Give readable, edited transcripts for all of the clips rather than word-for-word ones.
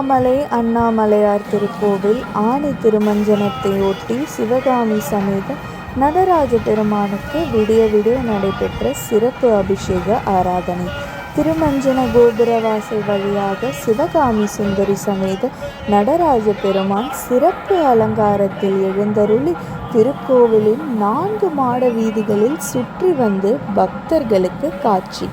திருவண்ணாமலை அண்ணாமலையார் திருக்கோவில் ஆணி திருமஞ்சனத்தை ஒட்டி சிவகாமி சமேத நடராஜ பெருமானுக்கு விடிய விடிய நடைபெற்ற சிறப்பு அபிஷேக ஆராதனை. திருமஞ்சன கோபுர வாசல் வழியாக சிவகாமி சுந்தரி சமேத நடராஜ பெருமான் சிறப்பு அலங்காரத்தில் எழுந்தருளி திருக்கோவிலின் 4 மாட வீதிகளில் சுற்றி வந்து பக்தர்களுக்கு காட்சி.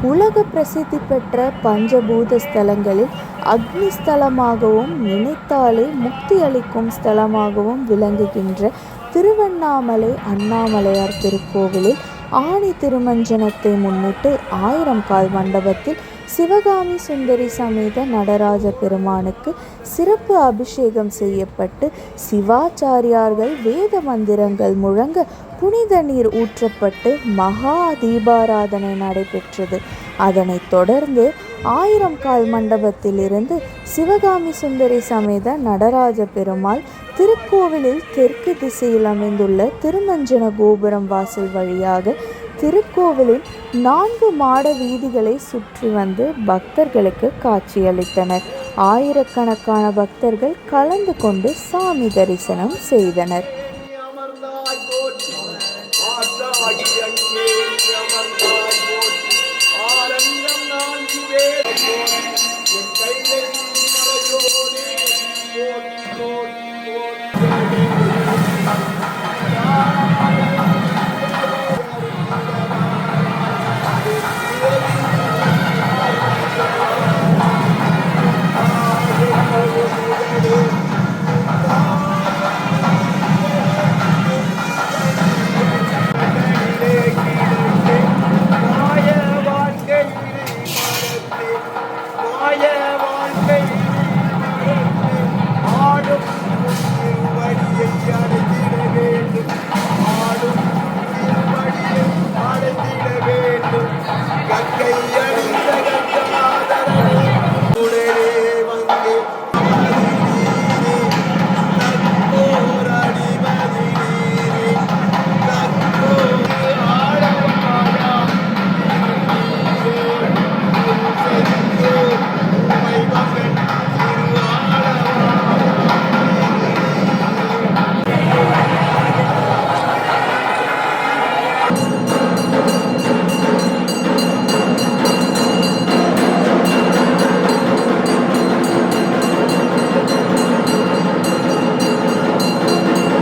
உலக பிரசித்தி பெற்ற பஞ்சபூத ஸ்தலங்களில் அக்னி ஸ்தலமாகவும் நினைத்தாலே முக்தி அளிக்கும் ஸ்தலமாகவும் விளங்குகின்ற திருவண்ணாமலை அண்ணாமலையார் திருக்கோவிலில் ஆணி திருமஞ்சனத்தை முன்னிட்டு 1000 கால் மண்டபத்தில் சிவகாமி சுந்தரி சமேத நடராஜ பெருமானுக்கு சிறப்பு அபிஷேகம் செய்யப்பட்டு சிவாச்சாரியார்கள் வேத மந்திரங்கள் முழங்க புனித நீர் ஊற்றப்பட்டு மகா தீபாராதனை நடைபெற்றது. அதனைத் தொடர்ந்து 1000 கால் மண்டபத்திலிருந்து சிவகாமி சுந்தரி சமேத நடராஜ பெருமாள் திருக்கோவிலில் தெற்கு திசையில் அமைந்துள்ள திருமஞ்சன கோபுரம் வாசல் வழியாக திருக்கோவிலின் 4 மாட வீதிகளை சுற்றி வந்து பக்தர்களுக்கு காட்சியளித்தனர். ஆயிரக்கணக்கான பக்தர்கள் கலந்து கொண்டு சாமி தரிசனம் செய்தனர். என் கையில்